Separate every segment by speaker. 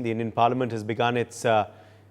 Speaker 1: The Indian Parliament has begun its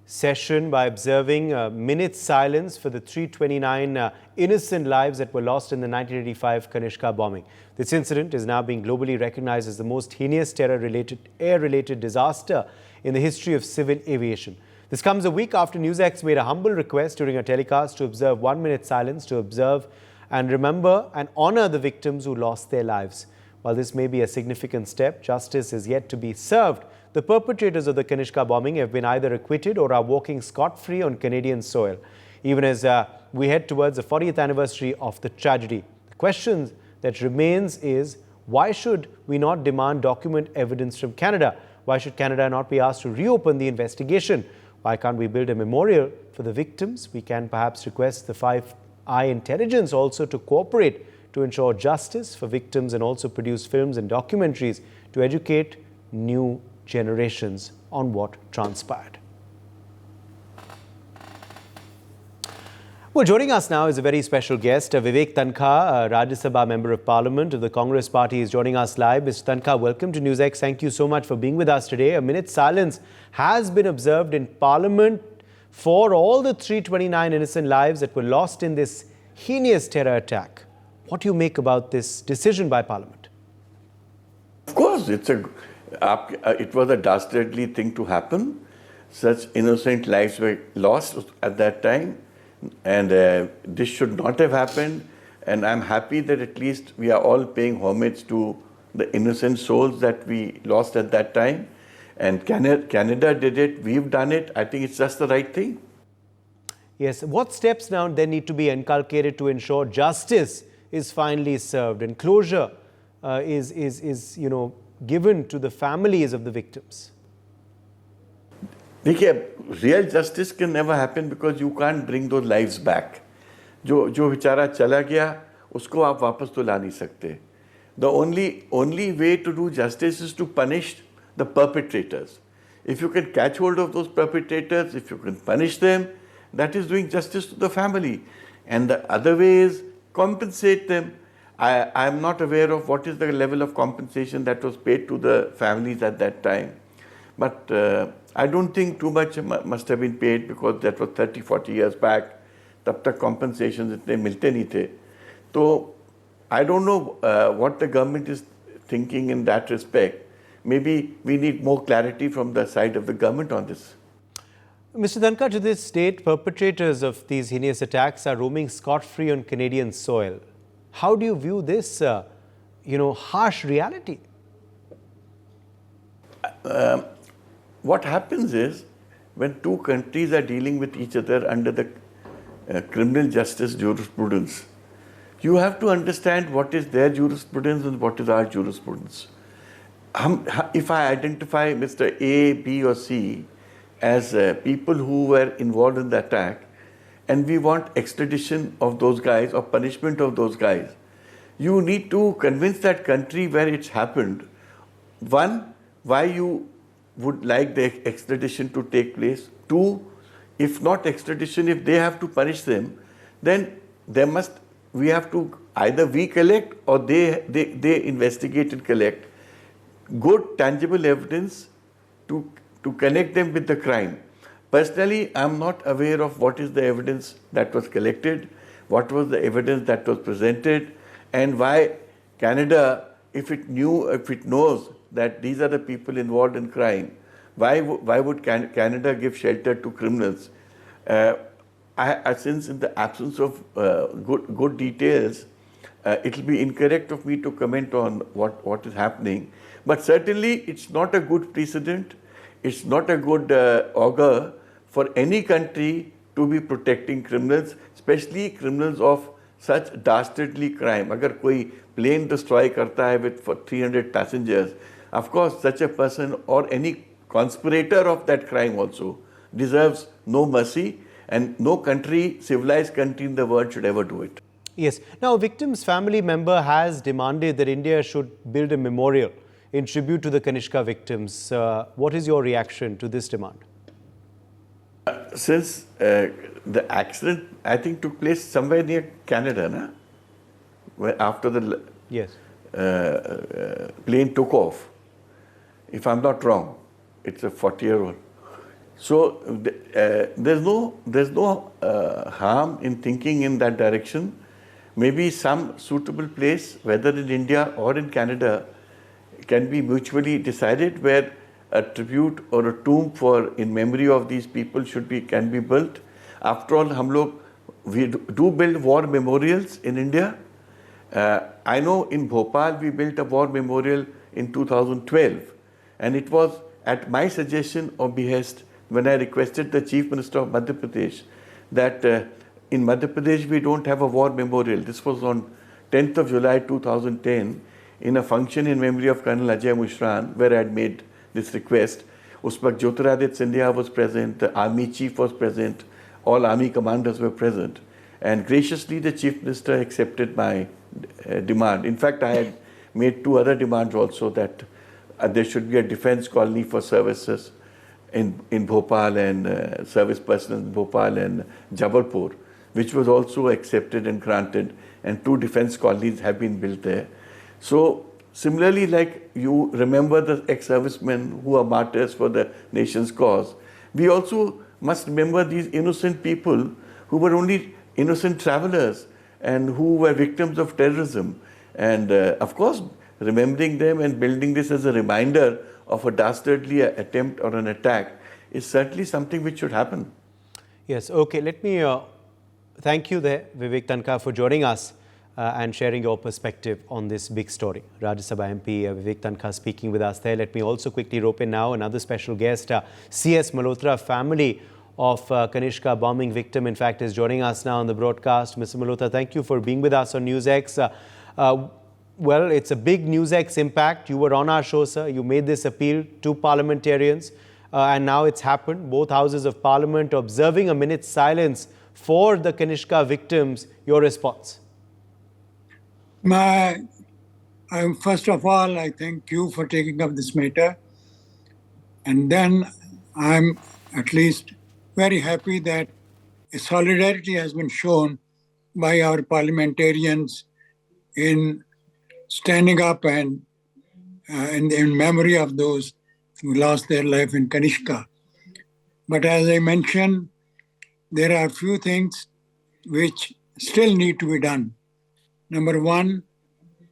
Speaker 1: session by observing a minute's silence for the 329 innocent lives that were lost in the 1985 Kanishka bombing. This incident is now being globally recognized as the most heinous air-related disaster in the history of civil aviation. This comes a week after NewsX made a humble request during a telecast to observe 1 minute silence to observe and remember and honor the victims who lost their lives. While this may be a significant step, justice is yet to be served. The perpetrators of the Kanishka bombing have been either acquitted or are walking scot-free on Canadian soil, even as we head towards the 40th anniversary of the tragedy. The question that remains is, why should we not demand document evidence from Canada? Why should Canada not be asked to reopen the investigation? Why can't we build a memorial for the victims? We can perhaps request the Five Eye intelligence also to cooperate to ensure justice for victims and also produce films and documentaries to educate new generations on what transpired. Well, joining us now is a very special guest, Vivek Tankha, Rajya Sabha Member of Parliament of the Congress Party, is joining us live. Mr. Tankha, welcome to NewsX. Thank you so much for being with us today. A minute's silence has been observed in Parliament for all the 329 innocent lives that were lost in this heinous terror attack. What do you make about this decision by Parliament?
Speaker 2: Of course, it was a dastardly thing to happen. Such innocent lives were lost at that time, and this should not have happened. And I'm happy that at least we are all paying homage to the innocent souls that we lost at that time. And Canada did it, we've done it. I think it's just the right thing.
Speaker 1: Yes. What steps now then need to be inculcated to ensure justice is finally served and closure is given to the families of the victims?
Speaker 2: Real justice can never happen because you can't bring those lives back. जो बेचारा चला गया, उसको आप वापस तो ला नहीं सकते. The only way to do justice is to punish the perpetrators. If you can catch hold of those perpetrators, if you can punish them, that is doing justice to the family. And the other way is compensate them. I am not aware of what is the level of compensation that was paid to the families at that time. But I don't think too much must have been paid because that was 30-40 years back. तब तक compensations इतने मिलते नहीं थे. So I don't know what the government is thinking in that respect. Maybe we need more clarity from the side of the government on this.
Speaker 1: Mr. Tankha, to this date, perpetrators of these heinous attacks are roaming scot-free on Canadian soil. How do you view this, harsh reality?
Speaker 2: What happens is, when two countries are dealing with each other under the criminal justice jurisprudence, you have to understand what is their jurisprudence and what is our jurisprudence. If I identify Mr. A, B or C as people who were involved in the attack, and we want extradition of those guys or punishment of those guys, you need to convince that country where it's happened, one, why you would like the extradition to take place. Two, if not extradition, if they have to punish them, then we have to either we collect or they investigate and collect good tangible evidence to connect them with the crime. Personally, I'm not aware of what is the evidence that was collected, what was the evidence that was presented, and why Canada, if it knows that these are the people involved in crime, why would Canada give shelter to criminals? Since in the absence of good details, it will be incorrect of me to comment on what is happening. But certainly, it's not a good precedent. It's not a good augur for any country to be protecting criminals, especially criminals of such dastardly crime. Agar koi plane destroy karta hai with for 300 passengers, of course, such a person or any conspirator of that crime also deserves no mercy, and no country, civilized country in the world should ever do it.
Speaker 1: Yes. Now, a victim's family member has demanded that India should build a memorial in tribute to the Kanishka victims. What is your reaction to this demand?
Speaker 2: Since the accident, I think, took place somewhere near Canada, na? Where after the
Speaker 1: yes.
Speaker 2: Plane took off, if I'm not wrong. it's a 40-year-old. So there's no harm in thinking in that direction. Maybe some suitable place, whether in India or in Canada, can be mutually decided, where a tribute or a tomb in memory of these people can be built. After all, we do build war memorials in India. I know in Bhopal we built a war memorial in 2012, and it was at my suggestion or behest when I requested the Chief Minister of Madhya Pradesh that in Madhya Pradesh we don't have a war memorial. This was on 10th of July 2010 in a function in memory of Colonel Ajay Mushran, where I had made this request. Uspak Jyotiraditya Scindia was present, the army chief was present, all army commanders were present, and graciously the Chief Minister accepted my demand. In fact, I had made 2 other demands also, that there should be a defense colony for services in Bhopal and service personnel in Bhopal and Jabalpur, which was also accepted and granted, and 2 defense colonies have been built there. So similarly, like you remember the ex-servicemen who are martyrs for the nation's cause, we also must remember these innocent people who were only innocent travelers and who were victims of terrorism. And of course, remembering them and building this as a reminder of a dastardly attempt or an attack is certainly something which should happen.
Speaker 1: Yes, okay. Let me thank you there, Vivek Tanka, for joining us and sharing your perspective on this big story. Rajya Sabha MP Vivek Tanka speaking with us there. Let me also quickly rope in now another special guest, CS Malhotra family of Kanishka bombing victim, in fact, is joining us now on the broadcast. Mr. Malhotra, thank you for being with us on NewsX. Well, it's a big NewsX impact. You were on our show, sir. You made this appeal to parliamentarians, and now it's happened. Both houses of parliament observing a minute's silence for the Kanishka victims. Your response?
Speaker 3: First of all, I thank you for taking up this matter. And then I'm at least very happy that a solidarity has been shown by our parliamentarians in standing up and in memory of those who lost their life in Kanishka. But as I mentioned, there are a few things which still need to be done. Number one,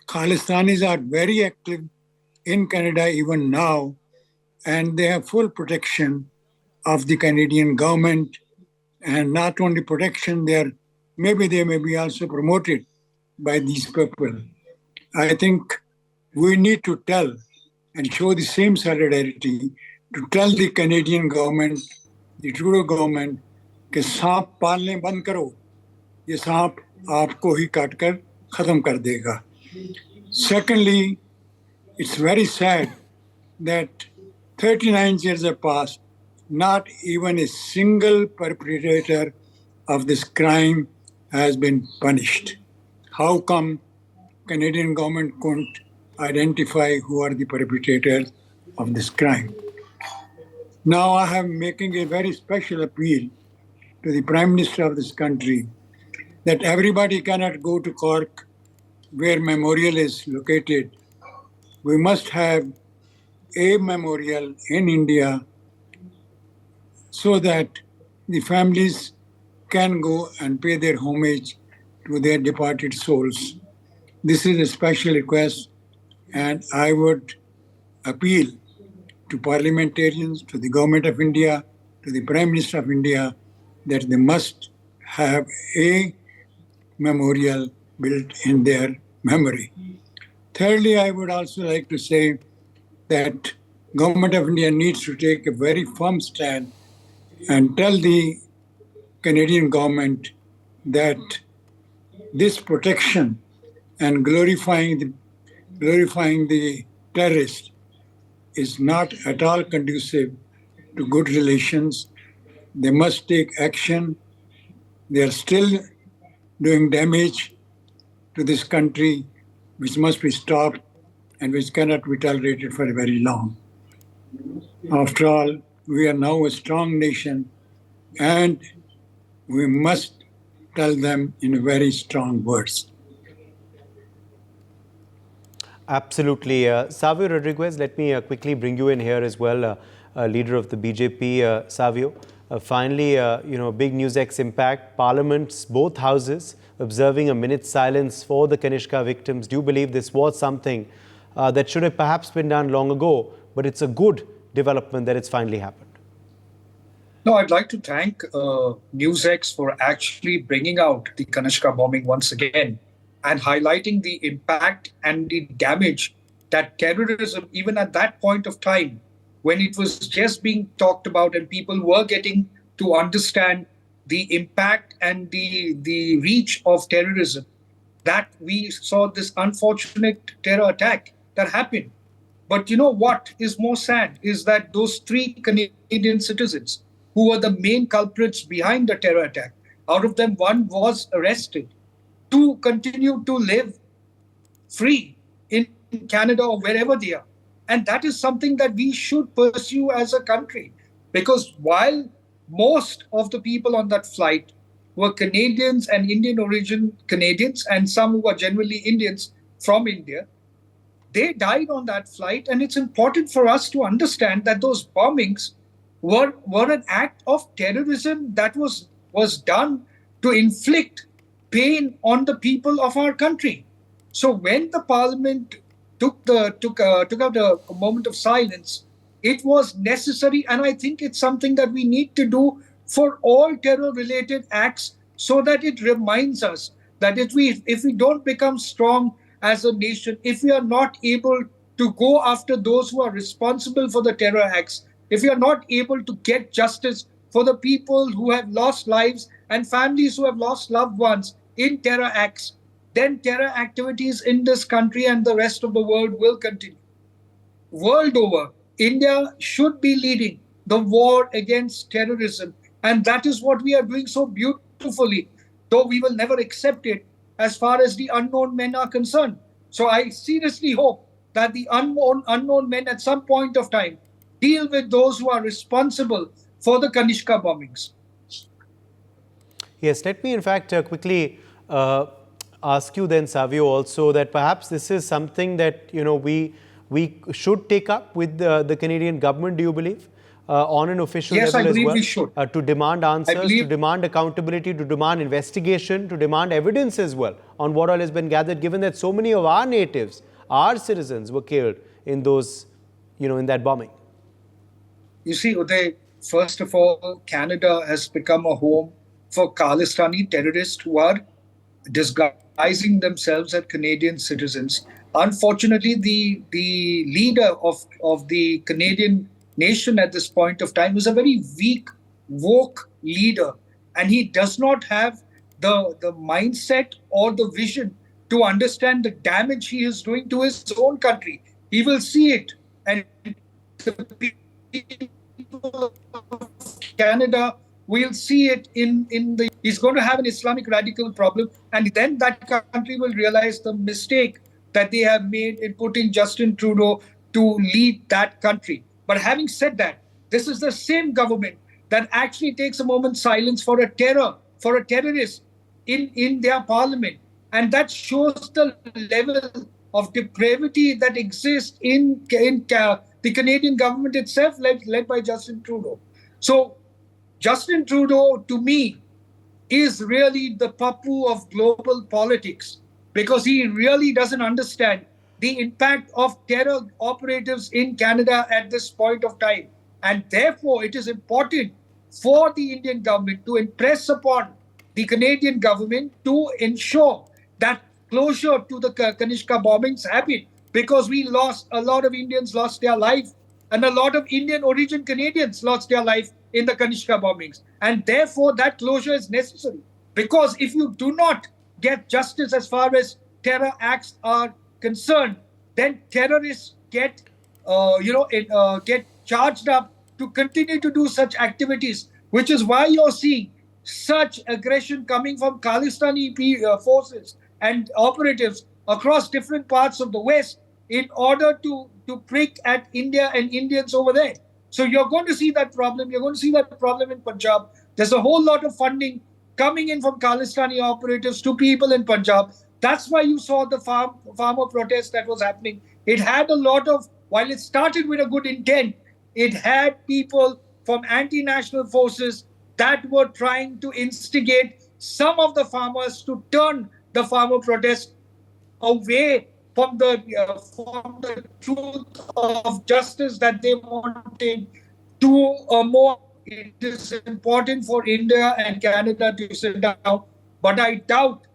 Speaker 3: Khalistanis are very active in Canada even now, and they have full protection of the Canadian government. And not only protection, they may be also promoted by these people. I think we need to tell and show the same solidarity to tell the Canadian government, the Trudeau government, कि सांप पालने बंद करो, ये सांप आपको ही काटकर खत्म कर देगा. Secondly, it's very sad that 39 years have passed, not even a single perpetrator of this crime has been punished. How come Canadian government couldn't identify who are the perpetrators of this crime? Now I am making a very special appeal to the Prime Minister of this country that everybody cannot go to Cork where memorial is located. We must have a memorial in India so that the families can go and pay their homage to their departed souls. This is a special request, and I would appeal to parliamentarians, to the Government of India, to the Prime Minister of India, that they must have a memorial built in their memory. Thirdly, I would also like to say that Government of India needs to take a very firm stand and tell the Canadian government that this protection and glorifying the terrorist is not at all conducive to good relations. They must take action. They are still doing damage to this country, which must be stopped and which cannot be tolerated for very long. After all, we are now a strong nation, and we must tell them in very strong words.
Speaker 1: Absolutely. Savio Rodriguez, let me quickly bring you in here as well. leader of the BJP, Savio. Finally, big NewsX impact. Parliament's both houses observing a minute's silence for the Kanishka victims. Do you believe this was something that should have perhaps been done long ago, but it's a good development that it's finally happened?
Speaker 4: No, I'd like to thank NewsX for actually bringing out the Kanishka bombing once again and highlighting the impact and the damage that terrorism, even at that point of time, when it was just being talked about and people were getting to understand the impact and the reach of terrorism, that we saw this unfortunate terror attack that happened. But you know what is more sad is that those 3 Canadian citizens who were the main culprits behind the terror attack, out of them 1 was arrested, 2 continue to live free in Canada or wherever they are. And that is something that we should pursue as a country. Because while most of the people on that flight were Canadians and Indian origin Canadians, and some who were genuinely Indians from India, they died on that flight. And it's important for us to understand that those bombings were an act of terrorism that was done to inflict pain on the people of our country. So when the Parliament took out a moment of silence, it was necessary, and I think it's something that we need to do for all terror-related acts, so that it reminds us that if we don't become strong as a nation, if we are not able to go after those who are responsible for the terror acts, if we are not able to get justice for the people who have lost lives and families who have lost loved ones in terror acts, then terror activities in this country and the rest of the world will continue. World over, India should be leading the war against terrorism. And that is what we are doing so beautifully, though we will never accept it as far as the unknown men are concerned. So I seriously hope that the unknown men at some point of time deal with those who are responsible for the Kanishka bombings.
Speaker 1: Yes, let me in fact quickly ask you then, Savio, also that perhaps this is something that we should take up with the Canadian government, do you believe? On an official
Speaker 4: Yes,
Speaker 1: level
Speaker 4: I believe
Speaker 1: as well,
Speaker 4: we should.
Speaker 1: To demand answers, to demand accountability, to demand investigation, to demand evidence as well on what all has been gathered, given that so many of our natives, our citizens were killed in those, in that bombing.
Speaker 4: You see, Uday, first of all, Canada has become a home for Khalistani terrorists who are disguising themselves as Canadian citizens. Unfortunately, the leader of the Canadian nation at this point of time is a very weak, woke leader, and he does not have the mindset or the vision to understand the damage he is doing to his own country. He will see it, and the people of Canada will see it he's going to have an Islamic radical problem, and then that country will realize the mistake that they have made in putting Justin Trudeau to lead that country. But having said that, this is the same government that actually takes a moment's silence for a terrorist in their parliament. And that shows the level of depravity that exists in the Canadian government itself, led by Justin Trudeau. So Justin Trudeau, to me, is really the Pappu of global politics, because he really doesn't understand the impact of terror operatives in Canada at this point of time. And therefore, it is important for the Indian government to impress upon the Canadian government to ensure that closure to the Kanishka bombings happen, because a lot of Indians lost their life, and a lot of Indian origin Canadians lost their life in the Kanishka bombings. And therefore, that closure is necessary. Because if you do not get justice as far as terror acts are concerned, then terrorists get charged up to continue to do such activities, which is why you're seeing such aggression coming from Khalistani forces and operatives across different parts of the West in order to prick at India and Indians over there. So you're going to see that problem. You're going to see that problem in Punjab. There's a whole lot of funding coming in from Khalistani operatives to people in Punjab. That's why you saw the farmer protest that was happening. It had a lot of, while it started with a good intent, It had people from anti-national forces that were trying to instigate some of the farmers to turn the farmer protest away from the truth of justice that they wanted to a more. It is important for India and Canada to sit down, but I doubt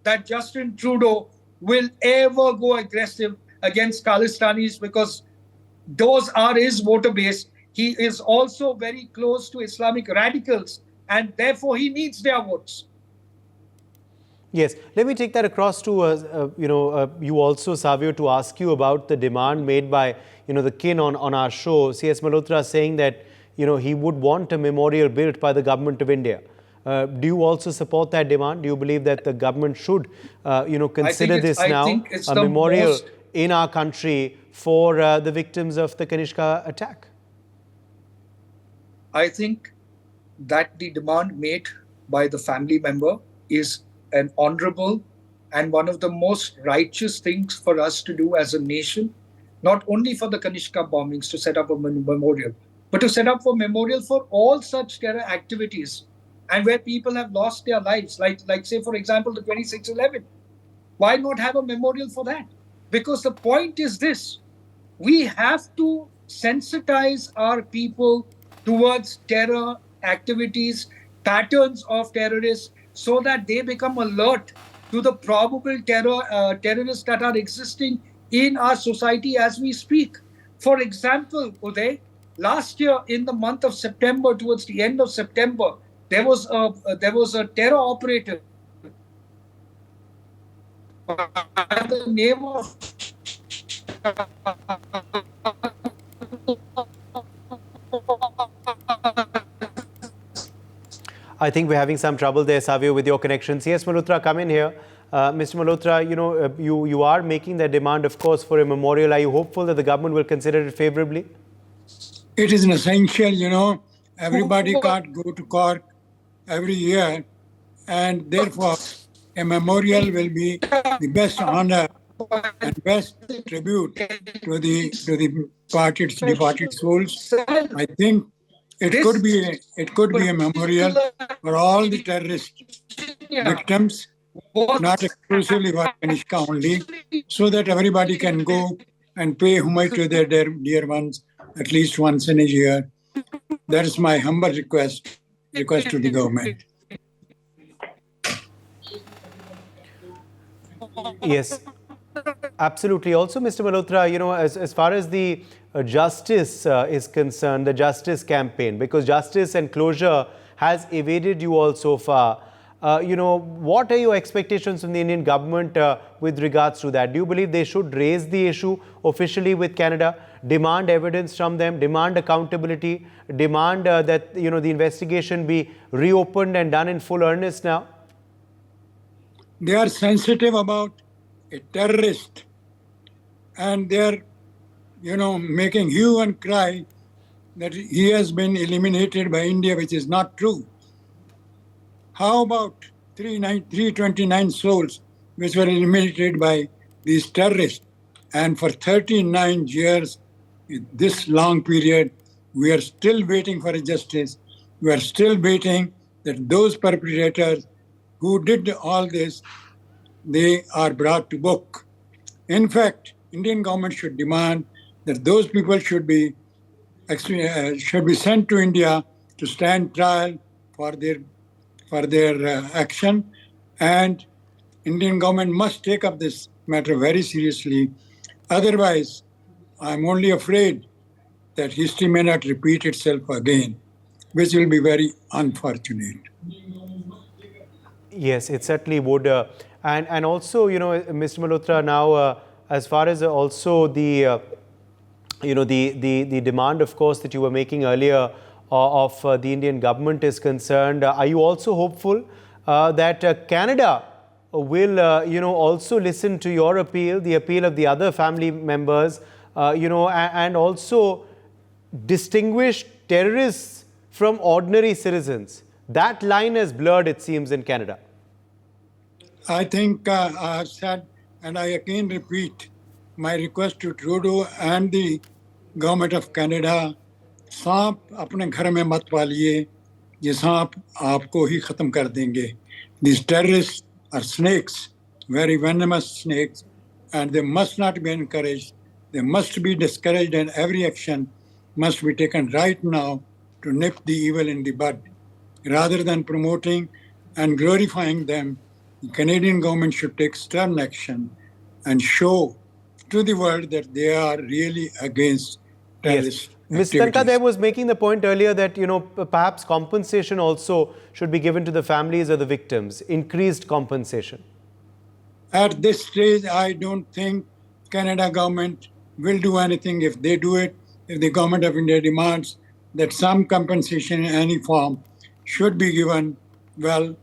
Speaker 4: that Justin Trudeau will ever go aggressive against Khalistanis because those are his voter base. He is also very close to Islamic radicals, and therefore he needs their votes.
Speaker 1: Yes, let me take that across to you also, Savio, to ask you about the demand made by the kin on our show. C.S. Malhotra saying that he would want a memorial built by the government of India. Do you also support that demand? Do you believe that the government should consider this now a memorial in our country for the victims of the Kanishka attack?
Speaker 4: I think that the demand made by the family member is an honorable and one of the most righteous things for us to do as a nation, not only for the Kanishka bombings to set up a memorial, but to set up a memorial for all such terror activities and where people have lost their lives, like say, for example, the 26/11. Why not have a memorial for that? Because the point is this: we have to sensitize our people towards terror activities, patterns of terrorists, so that they become alert to the probable terrorists that are existing in our society as we speak. For example, Uday, last year in the month of September, towards the end of September, there was a terror operator by the name of
Speaker 1: I think we're having some trouble there, Savio, with your connection. C.S. Malhotra, come in here. Mr. Malhotra, you are making that demand, of course, for a memorial. Are you hopeful that the government will consider it favorably?
Speaker 3: It is an essential, everybody can't go to Cork every year, and therefore a memorial will be the best honor and best tribute to the departed souls. I think it could be a memorial for all the terrorist victims, not exclusively for Kanishka only, so that everybody can go and pay homage to their dear ones at least once in a year. That is my humble request to the government.
Speaker 1: Yes, absolutely. Also, Mr. Malhotra, as far as the justice is concerned, the justice campaign, because justice and closure has evaded you all so far. What are your expectations from the Indian government with regards to that? Do you believe they should raise the issue officially with Canada, demand evidence from them, demand accountability, demand that the investigation be reopened and done in full earnest now?
Speaker 3: They are sensitive about a terrorist, and they are, making hue and cry that he has been eliminated by India, which is not true. How about 329 souls which were eliminated by these terrorists? And for 39 years, in this long period, we are still waiting for justice. We are still waiting that those perpetrators who did all this, they are brought to book. In fact, Indian government should demand that those people should be sent to India to stand trial for their action, and Indian government must take up this matter very seriously. Otherwise, I'm only afraid that history may not repeat itself again, which will be very unfortunate.
Speaker 1: Yes, it certainly would. And also, Mr. Malhotra, now as far as also the the demand, of course, that you were making earlier of the Indian government is concerned, are you also hopeful that Canada will, also listen to your appeal, the appeal of the other family members, and also distinguish terrorists from ordinary citizens? That line has blurred, it seems, in Canada.
Speaker 3: I think I have said, and I again repeat, my request to Trudeau and the government of Canada सांप अपने घर में मत पालिए, ये सांप आपको ही खत्म कर देंगे. These terrorists are snakes, very venomous snakes, and they must not be encouraged. They must be discouraged, and every action must be taken right now to nip the evil in the bud. Rather than promoting and glorifying them, the Canadian government should take stern action and show to the world that they are really against terrorist
Speaker 1: Ms.
Speaker 3: activities.
Speaker 1: Tanka there was making the point earlier that, perhaps compensation also should be given to the families of the victims, increased compensation.
Speaker 3: At this stage, I don't think Canada government will do anything. If they do it, if the government of India demands that some compensation in any form should be given, well,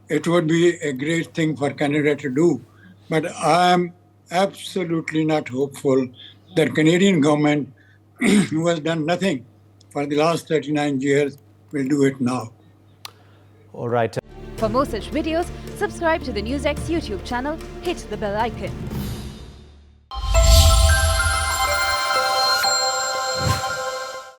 Speaker 3: it would be a great thing for Canada to do. But I am absolutely not hopeful that Canadian government, who has done nothing for the last 39 years, will do it now.
Speaker 1: All right.
Speaker 5: For more such videos, subscribe to the NewsX YouTube channel, hit the bell icon.